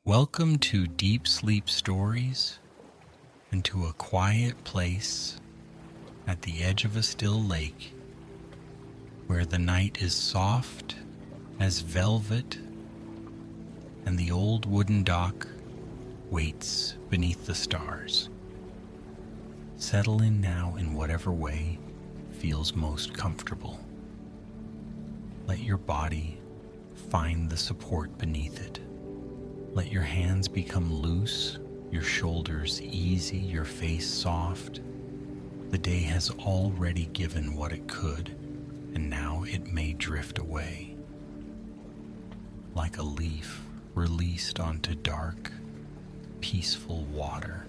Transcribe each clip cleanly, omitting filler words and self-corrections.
Welcome to Deep Sleep Stories and to a quiet place at the edge of a still lake where the night is soft as velvet and the old wooden dock waits beneath the stars. Settle in now in whatever way feels most comfortable. Let your body find the support beneath it. Let your hands become loose, your shoulders easy, your face soft. The day has already given what it could, and now it may drift away. Like a leaf released onto dark, peaceful water.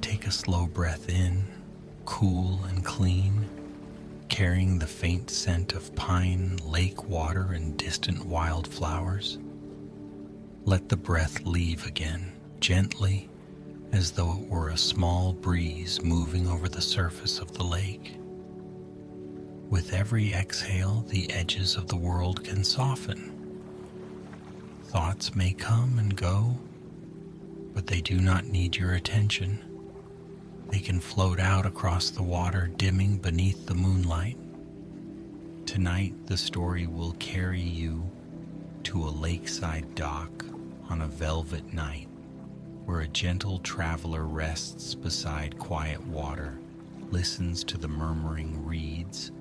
Take a slow breath in, cool and clean, carrying the faint scent of pine, lake water, and distant wildflowers. Let the breath leave again, gently, as though it were a small breeze moving over the surface of the lake. With every exhale, the edges of the world can soften. Thoughts may come and go, but they do not need your attention. They can float out across the water, dimming beneath the moonlight. Tonight, the story will carry you to a lakeside dock on a velvet night where a gentle traveler rests beside quiet water, listens to the murmuring reeds,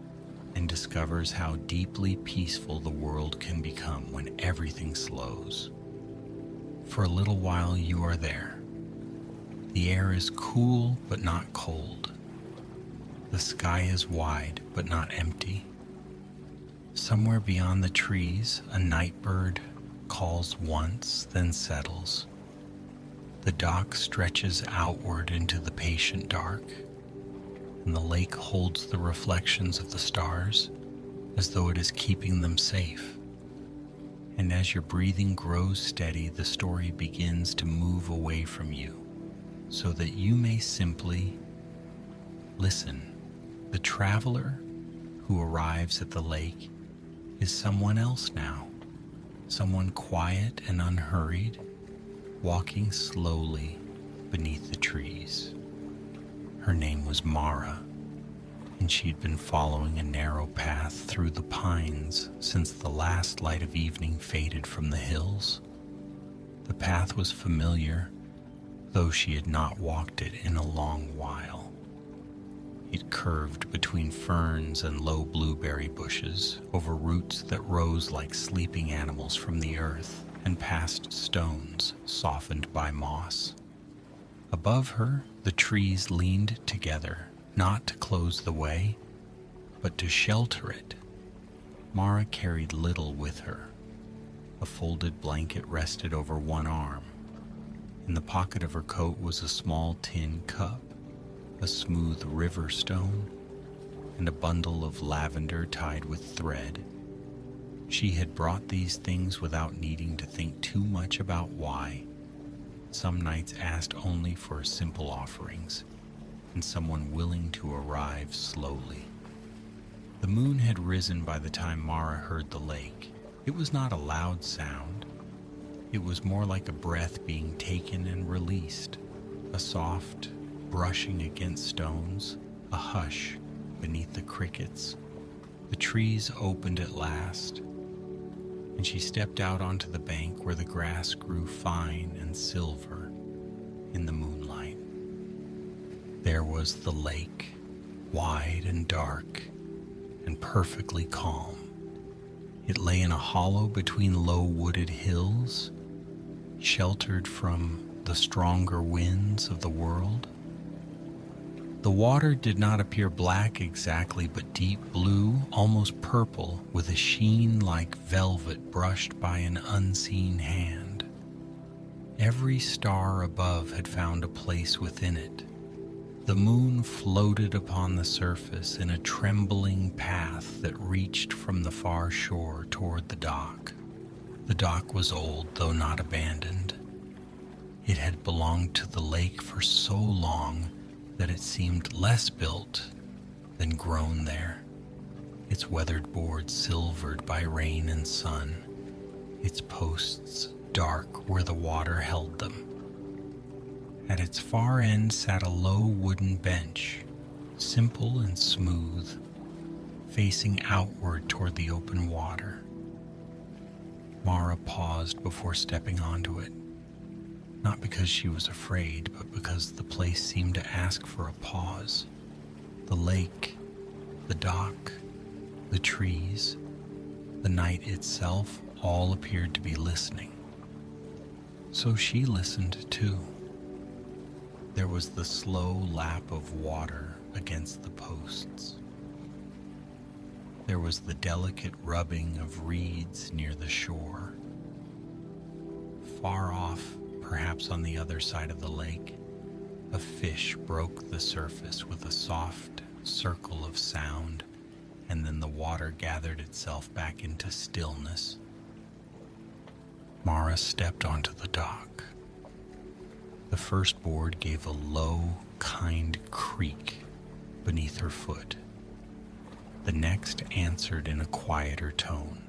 and discovers how deeply peaceful the world can become when everything slows. For a little while you are there. The air is cool but not cold. The sky is wide but not empty. Somewhere beyond the trees, a nightbird calls once, then settles. The dock stretches outward into the patient dark, and the lake holds the reflections of the stars as though it is keeping them safe. And as your breathing grows steady, the story begins to move away from you, so that you may simply listen. The traveler who arrives at the lake is someone else now, someone quiet and unhurried, walking slowly beneath the trees. Her name was Mara, and she'd been following a narrow path through the pines since the last light of evening faded from the hills. The path was familiar, though she had not walked it in a long while. It curved between ferns and low blueberry bushes, over roots that rose like sleeping animals from the earth, and past stones softened by moss. Above her, the trees leaned together, not to close the way, but to shelter it. Mara carried little with her. A folded blanket rested over one arm. In the pocket of her coat was a small tin cup, a smooth river stone, and a bundle of lavender tied with thread. She had brought these things without needing to think too much about why. Some nights asked only for simple offerings, and someone willing to arrive slowly. The moon had risen by the time Mara heard the lake. It was not a loud sound. It was more like a breath being taken and released, a soft brushing against stones, a hush beneath the crickets. The trees opened at last, and she stepped out onto the bank where the grass grew fine and silver in the moonlight. There was the lake, wide and dark and perfectly calm. It lay in a hollow between low wooded hills, sheltered from the stronger winds of the world. The water did not appear black exactly, but deep blue, almost purple, with a sheen like velvet brushed by an unseen hand. Every star above had found a place within it. The moon floated upon the surface in a trembling path that reached from the far shore toward the dock. The dock was old, though not abandoned. It had belonged to the lake for so long that it seemed less built than grown there, its weathered boards silvered by rain and sun, its posts dark where the water held them. At its far end sat a low wooden bench, simple and smooth, facing outward toward the open water. Mara paused before stepping onto it, not because she was afraid, but because the place seemed to ask for a pause. The lake, the dock, the trees, the night itself all appeared to be listening. So she listened too. There was the slow lap of water against the posts. There was the delicate rubbing of reeds near the shore. Far off, perhaps on the other side of the lake, a fish broke the surface with a soft circle of sound, and then the water gathered itself back into stillness. Mara stepped onto the dock. The first board gave a low, kind creak beneath her foot. The next answered in a quieter tone.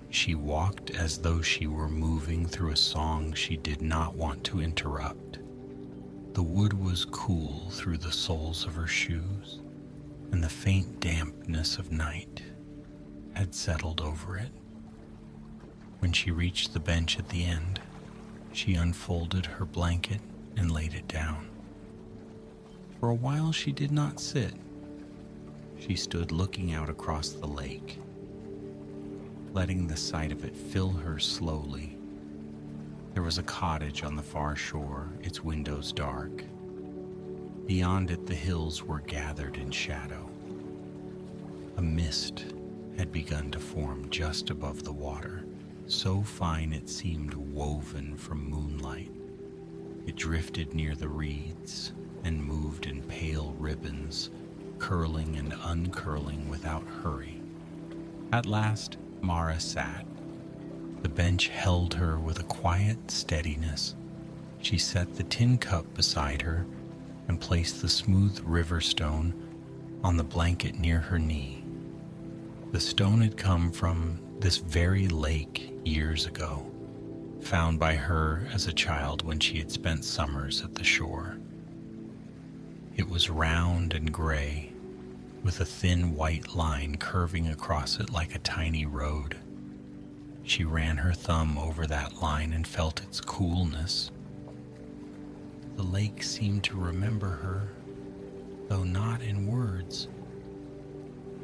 She walked as though she were moving through a song she did not want to interrupt. The wood was cool through the soles of her shoes, and the faint dampness of night had settled over it. When she reached the bench at the end, she unfolded her blanket and laid it down. For a while she did not sit. She stood looking out across the lake, letting the sight of it fill her slowly. There was a cottage on the far shore, its windows dark. Beyond it, the hills were gathered in shadow. A mist had begun to form just above the water, so fine it seemed woven from moonlight. It drifted near the reeds and moved in pale ribbons, curling and uncurling without hurry. At last, Mara sat. The bench held her with a quiet steadiness. She set the tin cup beside her and placed the smooth river stone on the blanket near her knee. The stone had come from this very lake years ago, found by her as a child when she had spent summers at the shore. It was round and gray, with a thin white line curving across it like a tiny road. She ran her thumb over that line and felt its coolness. The lake seemed to remember her, though not in words.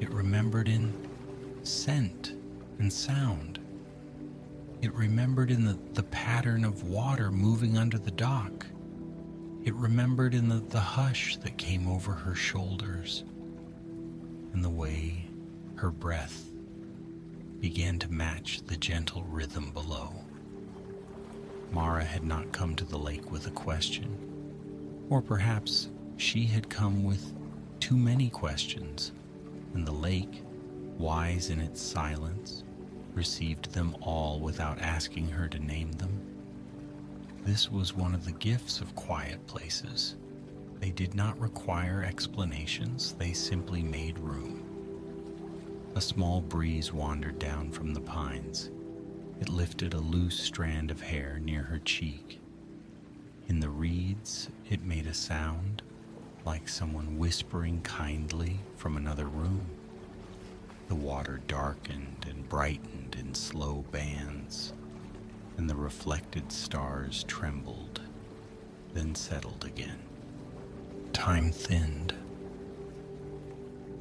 It remembered in scent and sound. It remembered in the pattern of water moving under the dock. It remembered in the hush that came over her shoulders, and the way her breath began to match the gentle rhythm below. Mara had not come to the lake with a question, or perhaps she had come with too many questions, and the lake, wise in its silence, received them all without asking her to name them. This was one of the gifts of quiet places. They did not require explanations, they simply made room. A small breeze wandered down from the pines. It lifted a loose strand of hair near her cheek. In the reeds, it made a sound like someone whispering kindly from another room. The water darkened and brightened in slow bands, and the reflected stars trembled, then settled again. Time thinned.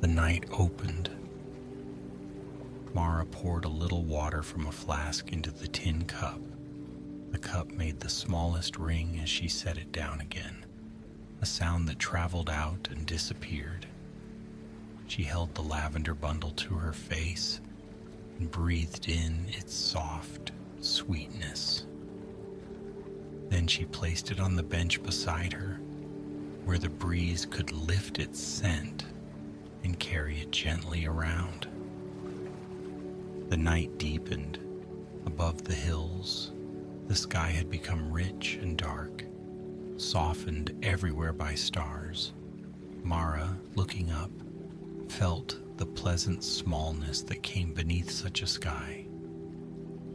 The night opened. Mara poured a little water from a flask into the tin cup. The cup made the smallest ring as she set it down again, a sound that traveled out and disappeared. She held the lavender bundle to her face and breathed in its soft sweetness. Then she placed it on the bench beside her, where the breeze could lift its scent and carry it gently around. The night deepened. Above the hills, the sky had become rich and dark, softened everywhere by stars. Mara, looking up, felt the pleasant smallness that came beneath such a sky.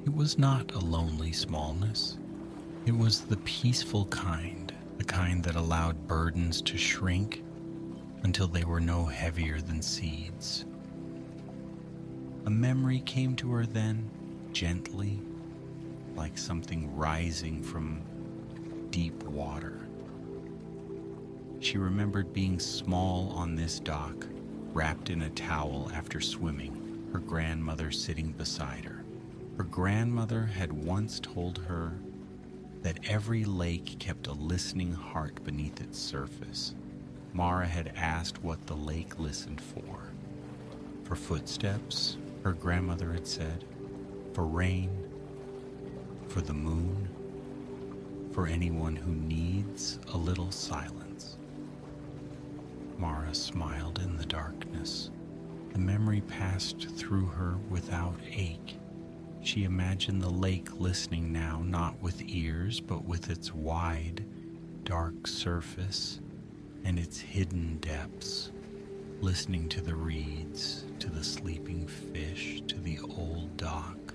It was not a lonely smallness. It was the peaceful kind, the kind that allowed burdens to shrink until they were no heavier than seeds. A memory came to her then, gently, like something rising from deep water. She remembered being small on this dock, wrapped in a towel after swimming, her grandmother sitting beside her. Her grandmother had once told her that every lake kept a listening heart beneath its surface. Mara had asked what the lake listened for. For footsteps, her grandmother had said, for rain, for the moon, for anyone who needs a little silence. Mara smiled in the darkness. The memory passed through her without ache. She imagined the lake listening now, not with ears, but with its wide, dark surface and its hidden depths, listening to the reeds, to the sleeping fish, to the old dock,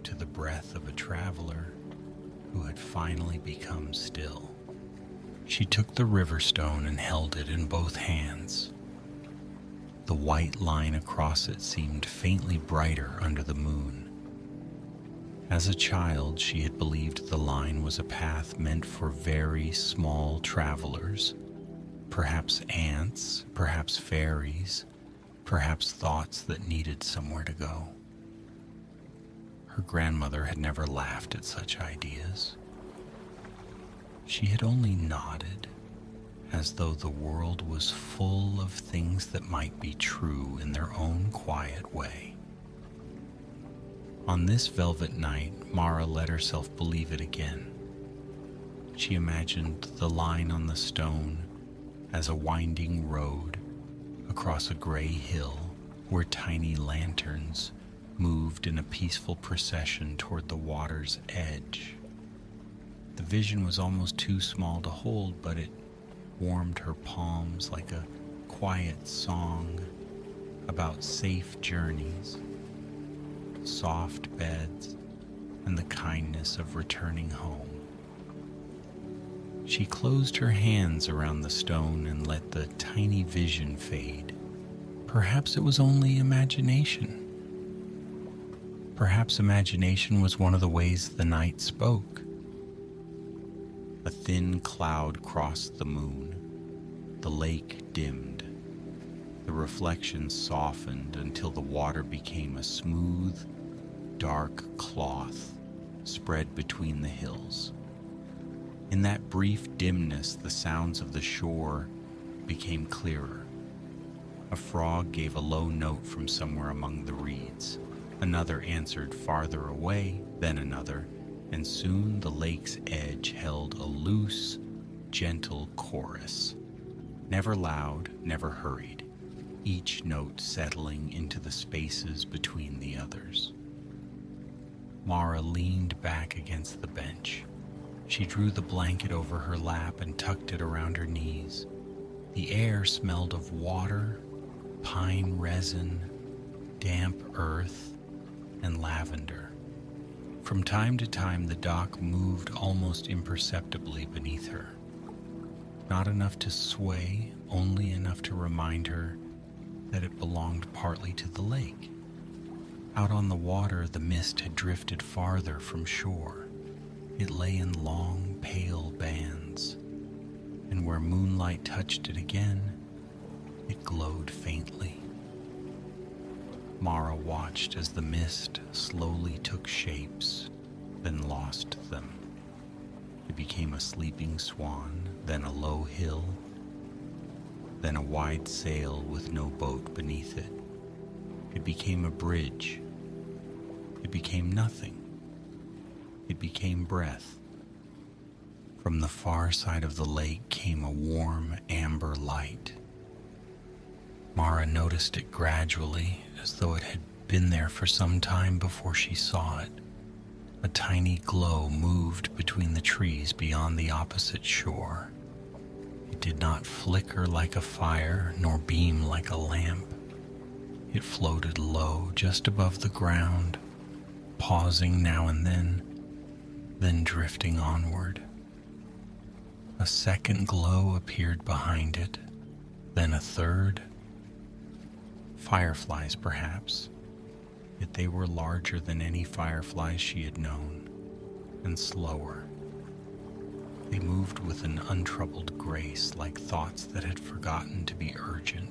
to the breath of a traveler who had finally become still. She took the river stone and held it in both hands. The white line across it seemed faintly brighter under the moon. As a child, she had believed the line was a path meant for very small travelers, perhaps ants, perhaps fairies, perhaps thoughts that needed somewhere to go. Her grandmother had never laughed at such ideas. She had only nodded, as though the world was full of things that might be true in their own quiet way. On this velvet night, Mara let herself believe it again. She imagined the line on the stone as a winding road across a gray hill where tiny lanterns moved in a peaceful procession toward the water's edge. The vision was almost too small to hold, but it warmed her palms like a quiet song about safe journeys, soft beds, and the kindness of returning home. She closed her hands around the stone and let the tiny vision fade. Perhaps it was only imagination. Perhaps imagination was one of the ways the night spoke. A thin cloud crossed the moon. The lake dimmed. The reflection softened until the water became a smooth, dark cloth spread between the hills. In that brief dimness, the sounds of the shore became clearer. A frog gave a low note from somewhere among the reeds. Another answered farther away, then another, and soon the lake's edge held a loose, gentle chorus. Never loud, never hurried, each note settling into the spaces between the others. Mara leaned back against the bench. She drew the blanket over her lap and tucked it around her knees. The air smelled of water, pine resin, damp earth, and lavender. From time to time, the dock moved almost imperceptibly beneath her. Not enough to sway, only enough to remind her that it belonged partly to the lake. Out on the water, the mist had drifted farther from shore. It lay in long, pale bands, and where moonlight touched it again, it glowed faintly. Mara watched as the mist slowly took shapes, then lost them. It became a sleeping swan, then a low hill, then a wide sail with no boat beneath it. It became a bridge. It became nothing. It became breath. From the far side of the lake came a warm amber light. Mara noticed it gradually, as though it had been there for some time before she saw it. A tiny glow moved between the trees beyond the opposite shore. It did not flicker like a fire, nor beam like a lamp. It floated low, just above the ground, pausing now and then drifting onward. A second glow appeared behind it, then a third. Fireflies, perhaps, yet they were larger than any fireflies she had known, and slower. They moved with an untroubled grace, like thoughts that had forgotten to be urgent.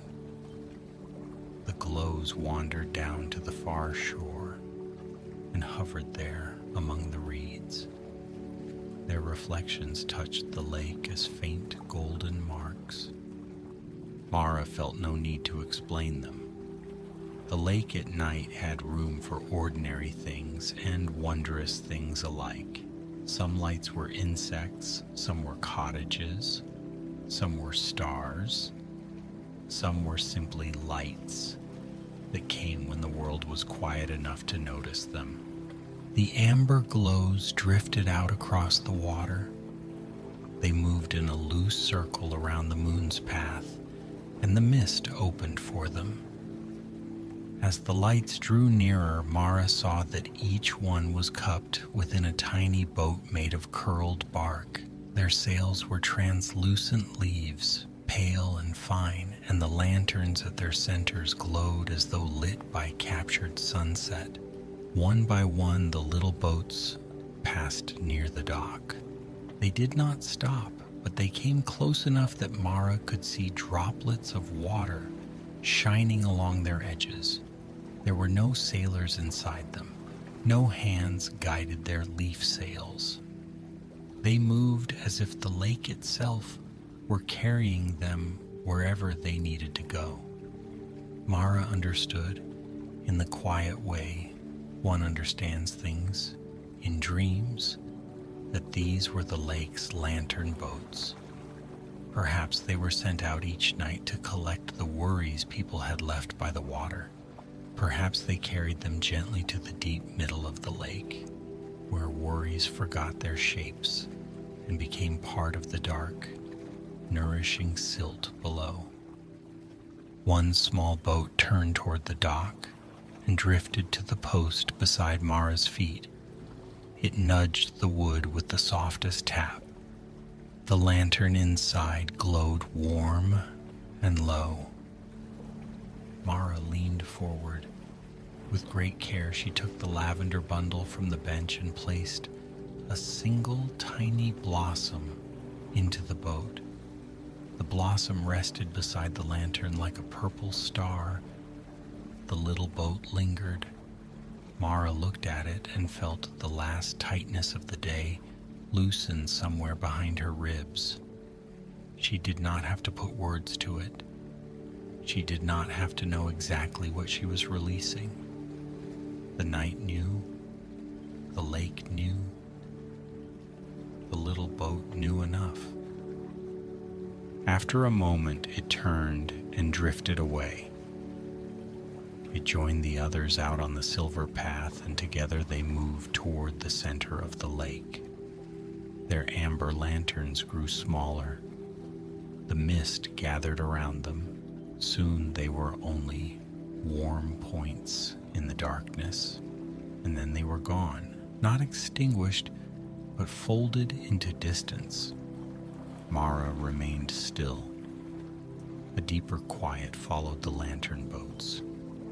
The glows wandered down to the far shore and hovered there among the reeds. Their reflections touched the lake as faint golden marks. Mara felt no need to explain them. The lake at night had room for ordinary things and wondrous things alike. Some lights were insects, some were cottages, some were stars, some were simply lights that came when the world was quiet enough to notice them. The amber glows drifted out across the water. They moved in a loose circle around the moon's path, and the mist opened for them. As the lights drew nearer, Mara saw that each one was cupped within a tiny boat made of curled bark. Their sails were translucent leaves, pale and fine, and the lanterns at their centers glowed as though lit by captured sunset. One by one, the little boats passed near the dock. They did not stop, but they came close enough that Mara could see droplets of water shining along their edges. There were no sailors inside them. No hands guided their leaf sails. They moved as if the lake itself were carrying them wherever they needed to go. Mara understood, in the quiet way one understands things in dreams, that these were the lake's lantern boats. Perhaps they were sent out each night to collect the worries people had left by the water. Perhaps they carried them gently to the deep middle of the lake, where worries forgot their shapes and became part of the dark, nourishing silt below. One small boat turned toward the dock and drifted to the post beside Mara's feet. It nudged the wood with the softest tap. The lantern inside glowed warm and low. Mara leaned forward. With great care, she took the lavender bundle from the bench and placed a single tiny blossom into the boat. The blossom rested beside the lantern like a purple star. The little boat lingered. Mara looked at it and felt the last tightness of the day loosen somewhere behind her ribs. She did not have to put words to it. She did not have to know exactly what she was releasing. The night knew. The lake knew. The little boat knew enough. After a moment, it turned and drifted away. It joined the others out on the silver path, and together they moved toward the center of the lake. Their amber lanterns grew smaller. The mist gathered around them. Soon they were only warm points in the darkness, and then they were gone, not extinguished, but folded into distance. Mara remained still. A deeper quiet followed the lantern boats.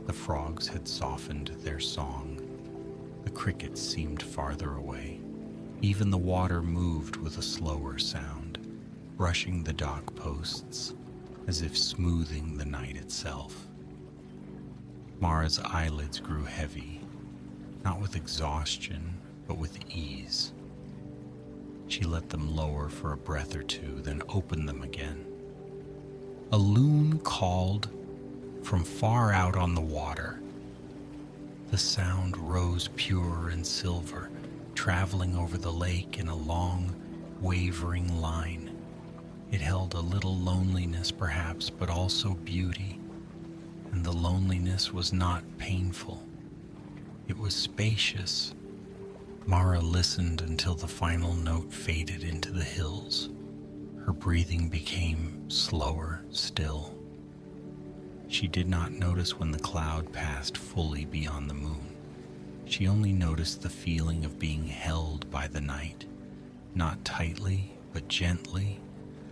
The frogs had softened their song. The crickets seemed farther away. Even the water moved with a slower sound, brushing the dock posts as if smoothing the night itself. Mara's eyelids grew heavy, not with exhaustion, but with ease. She let them lower for a breath or two, then opened them again. A loon called from far out on the water. The sound rose pure and silver, traveling over the lake in a long, wavering line. It held a little loneliness, perhaps, but also beauty. And the loneliness was not painful. It was spacious. Mara listened until the final note faded into the hills. Her breathing became slower still. She did not notice when the cloud passed fully beyond the moon. She only noticed the feeling of being held by the night, not tightly, but gently,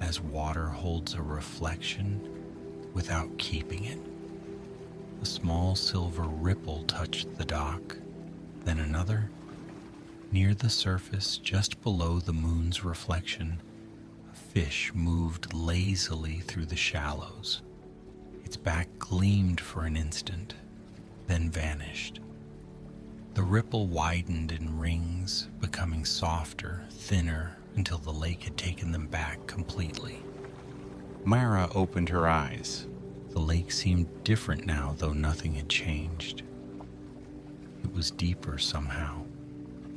as water holds a reflection without keeping it. A small silver ripple touched the dock, then another. Near the surface, just below the moon's reflection, a fish moved lazily through the shallows. Its back gleamed for an instant, then vanished. The ripple widened in rings, becoming softer, thinner, until the lake had taken them back completely. Mara opened her eyes. The lake seemed different now, though nothing had changed. It was deeper somehow,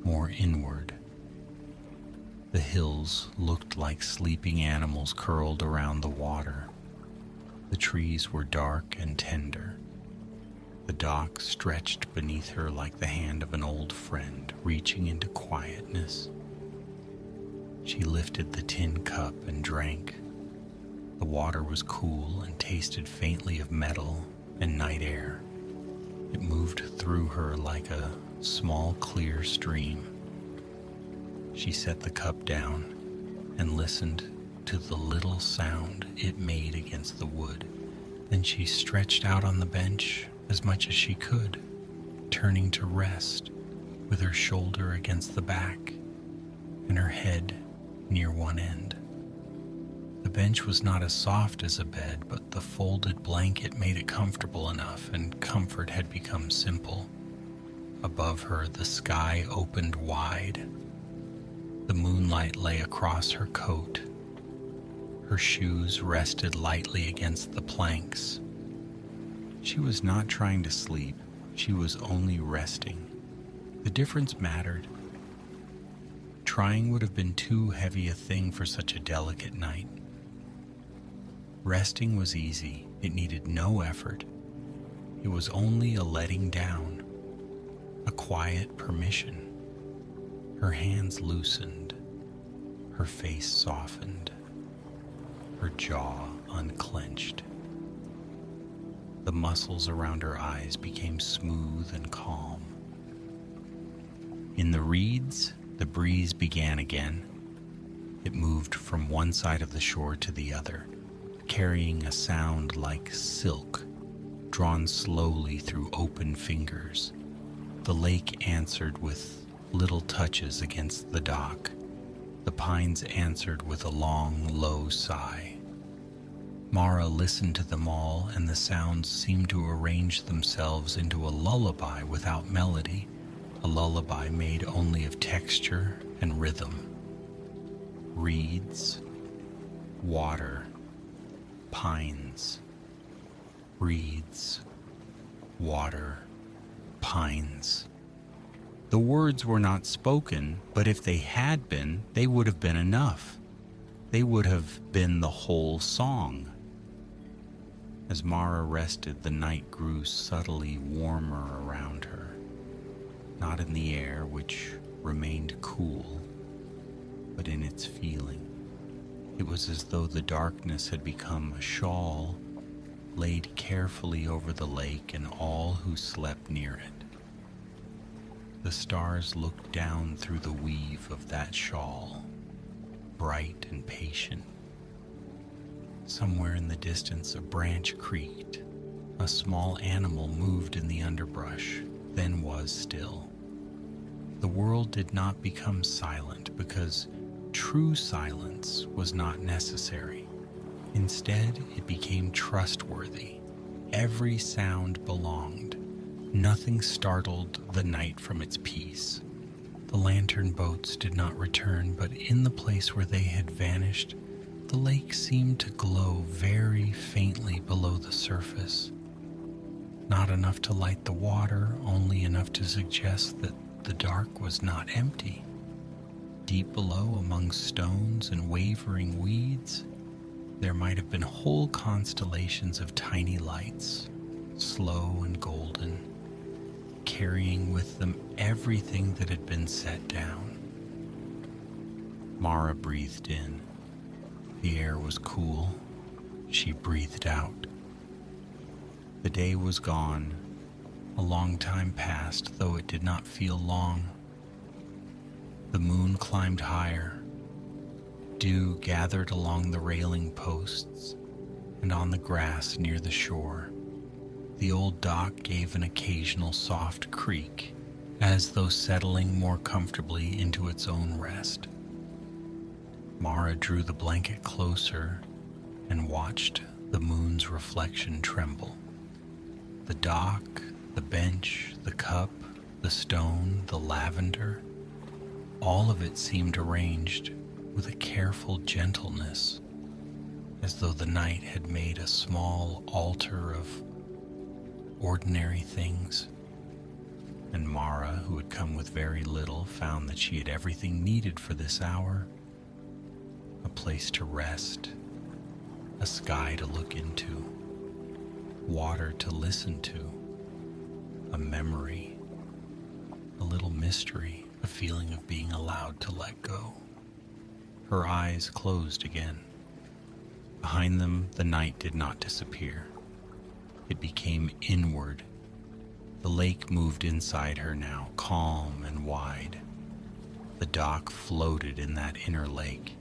more inward. The hills looked like sleeping animals curled around the water. The trees were dark and tender. The dock stretched beneath her like the hand of an old friend reaching into quietness. She lifted the tin cup and drank. The water was cool and tasted faintly of metal and night air. It moved through her like a small, clear stream. She set the cup down and listened to the little sound it made against the wood. Then she stretched out on the bench as much as she could, turning to rest with her shoulder against the back and her head near one end. The bench was not as soft as a bed, but the folded blanket made it comfortable enough, and comfort had become simple. Above her, the sky opened wide. The moonlight lay across her coat. Her shoes rested lightly against the planks. She was not trying to sleep. She was only resting. The difference mattered. Trying would have been too heavy a thing for such a delicate night. Resting was easy. It needed no effort. It was only a letting down, a quiet permission. Her hands loosened, her face softened, her jaw unclenched. The muscles around her eyes became smooth and calm. In the reeds, the breeze began again. It moved from one side of the shore to the other, carrying a sound like silk, drawn slowly through open fingers. The lake answered with little touches against the dock. The pines answered with a long, low sigh. Mara listened to them all, and the sounds seemed to arrange themselves into a lullaby without melody, a lullaby made only of texture and rhythm. Reeds, water, pines, reeds, water, pines. The words were not spoken, but if they had been, they would have been enough. They would have been the whole song. As Mara rested, the night grew subtly warmer around her, not in the air, which remained cool, but in its feeling. It was as though the darkness had become a shawl laid carefully over the lake and all who slept near it. The stars looked down through the weave of that shawl, bright and patient. Somewhere in the distance, a branch creaked. A small animal moved in the underbrush, then was still. The world did not become silent because true silence was not necessary. Instead, it became trustworthy. Every sound belonged. Nothing startled the night from its peace. The lantern boats did not return, but in the place where they had vanished, the lake seemed to glow very faintly below the surface. Not enough to light the water, only enough to suggest that the dark was not empty. Deep below, among stones and wavering weeds, there might have been whole constellations of tiny lights, slow and golden, carrying with them everything that had been set down. Mara breathed in. The air was cool. She breathed out. The day was gone, A long time passed, though it did not feel long. The moon climbed higher. Dew gathered along the railing posts and on the grass near the shore. The old dock gave an occasional soft creak, as though settling more comfortably into its own rest. Mara drew the blanket closer and watched the moon's reflection tremble. The dock, the bench, the cup, the stone, the lavender, all of it seemed arranged with a careful gentleness, as though the night had made a small altar of ordinary things. And Mara, who had come with very little, found that she had everything needed for this hour: a place to rest, a sky to look into, water to listen to, a memory, a little mystery, a feeling of being allowed to let go. Her eyes closed again. Behind them, the night did not disappear. It became inward. The lake moved inside her now, calm and wide. The dock floated in that inner lake.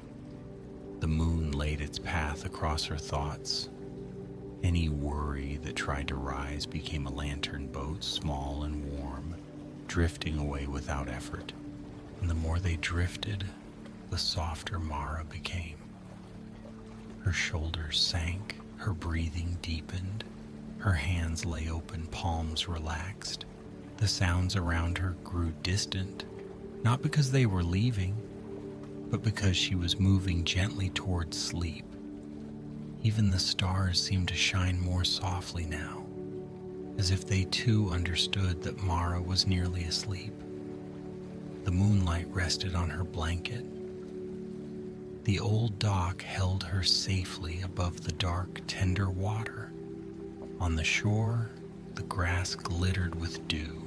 The moon laid its path across her thoughts. Any worry that tried to rise became a lantern boat, small and warm, drifting away without effort. And the more they drifted, the softer Mara became. Her shoulders sank, her breathing deepened, her hands lay open, palms relaxed. The sounds around her grew distant, not because they were leaving, but because she was moving gently towards sleep. Even the stars seemed to shine more softly now, as if they too understood that Mara was nearly asleep. The moonlight rested on her blanket. The old dock held her safely above the dark, tender water. On the shore, the grass glittered with dew.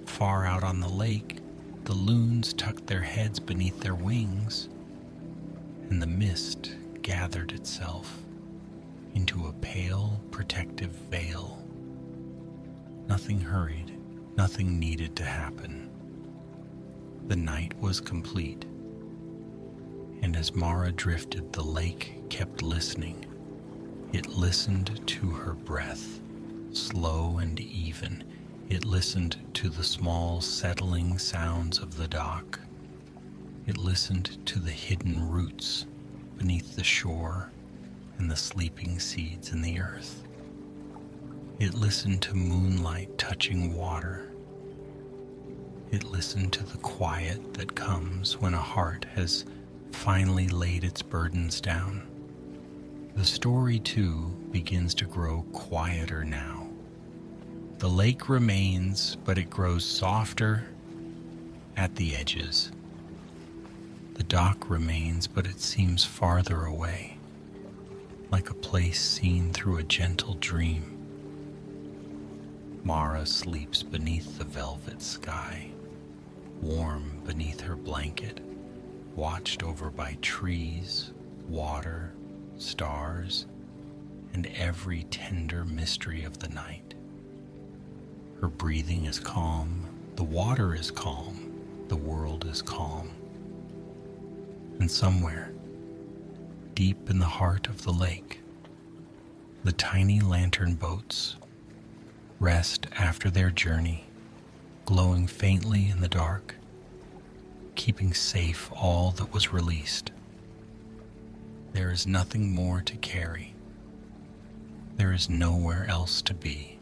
Far out on the lake, the loons tucked their heads beneath their wings, and the mist gathered itself into a pale, protective veil. Nothing hurried, nothing needed to happen. The night was complete, and as Mara drifted, the lake kept listening. It listened to her breath, slow and even. It listened to the small, settling sounds of the dock. It listened to the hidden roots beneath the shore and the sleeping seeds in the earth. It listened to moonlight touching water. It listened to the quiet that comes when a heart has finally laid its burdens down. The story, too, begins to grow quieter now. The lake remains, but it grows softer at the edges. The dock remains, but it seems farther away, like a place seen through a gentle dream. Mara sleeps beneath the velvet sky, warm beneath her blanket, watched over by trees, water, stars, and every tender mystery of the night. Her breathing is calm, the water is calm, the world is calm. And somewhere, deep in the heart of the lake, the tiny lantern boats rest after their journey, glowing faintly in the dark, keeping safe all that was released. There is nothing more to carry. There is nowhere else to be.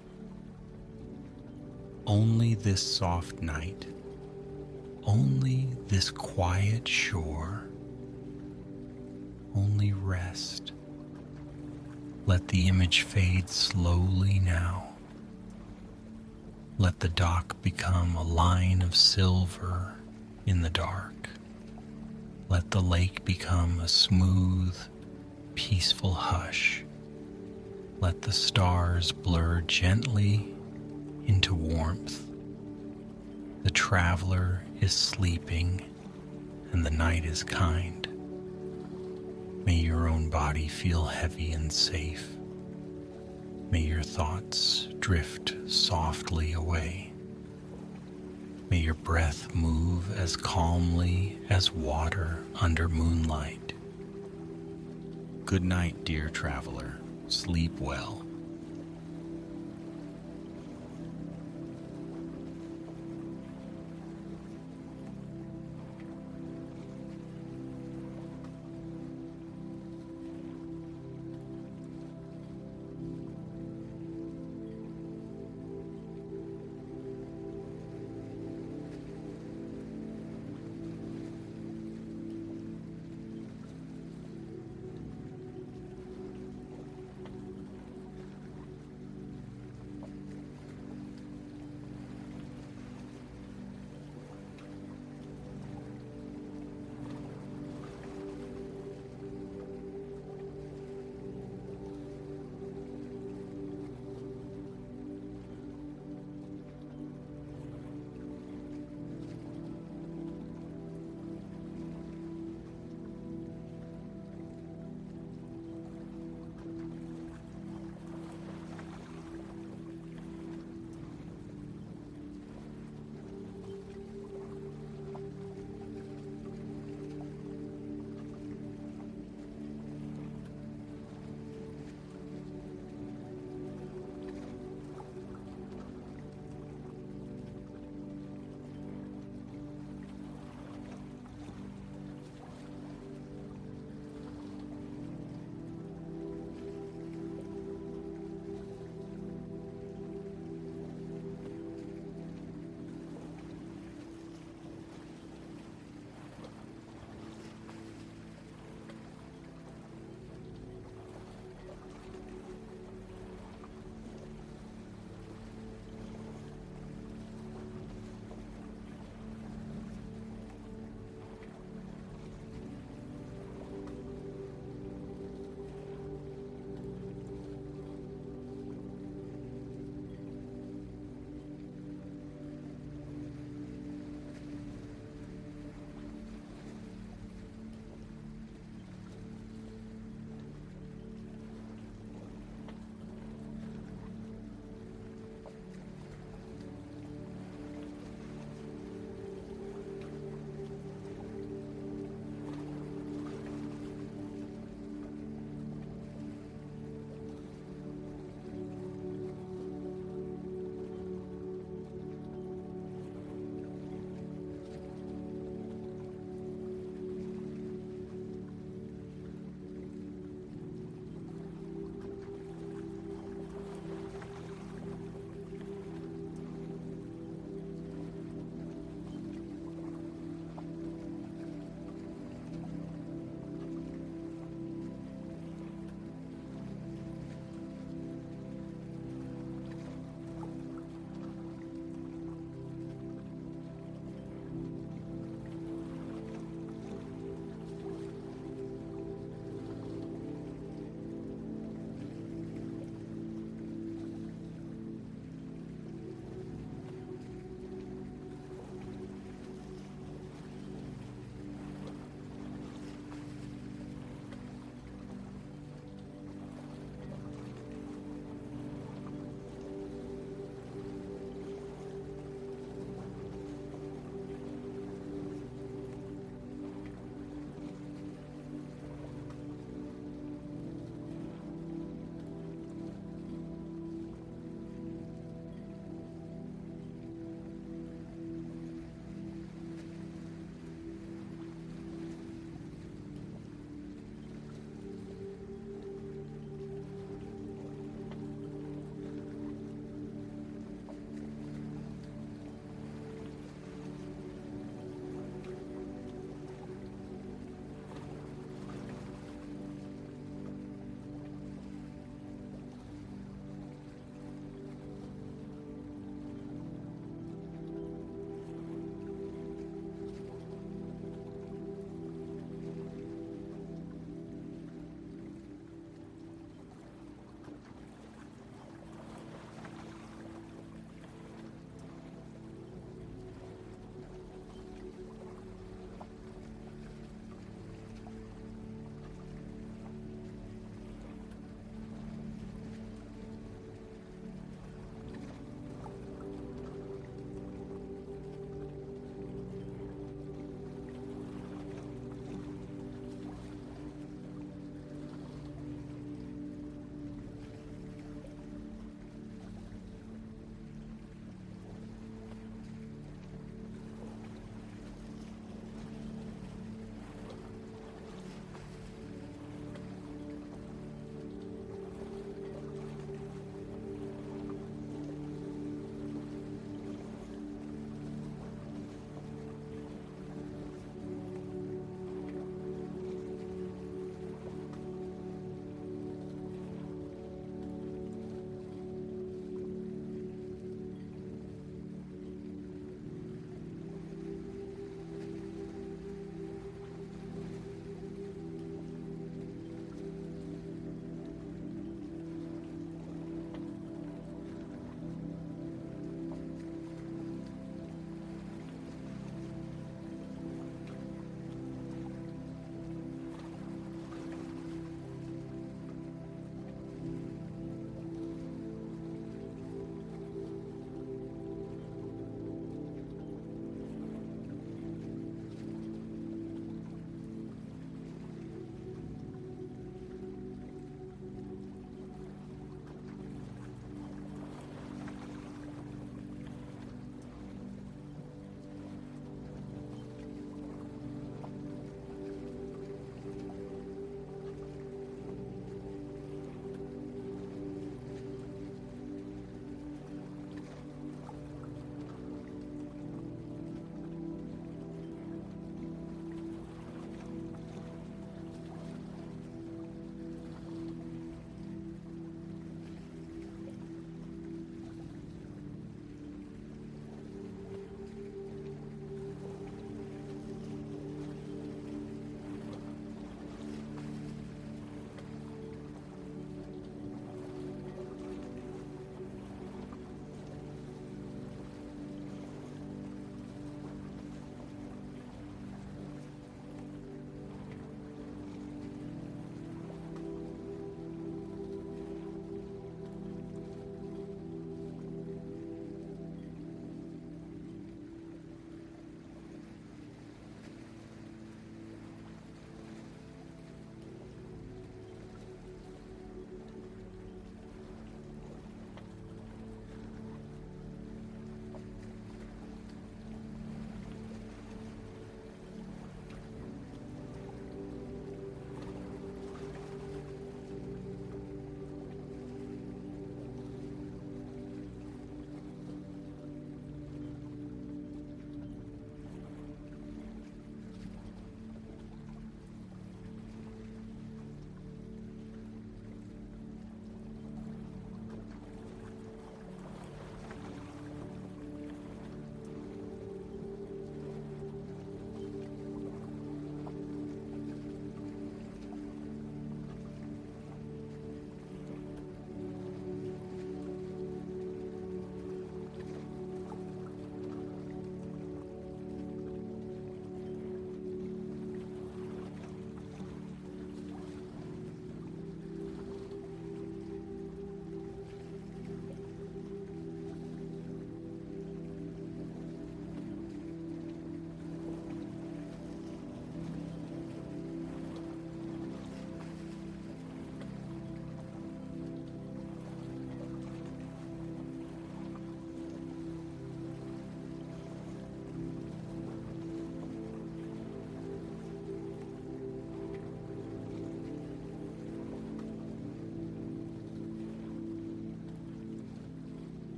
Only this soft night, only this quiet shore, only rest. Let the image fade slowly now. Let the dock become a line of silver in the dark. Let the lake become a smooth, peaceful hush. Let the stars blur gently into warmth. The traveler is sleeping and the night is kind. May your own body feel heavy and safe. May your thoughts drift softly away. May your breath move as calmly as water under moonlight. Good night, dear traveler. Sleep well.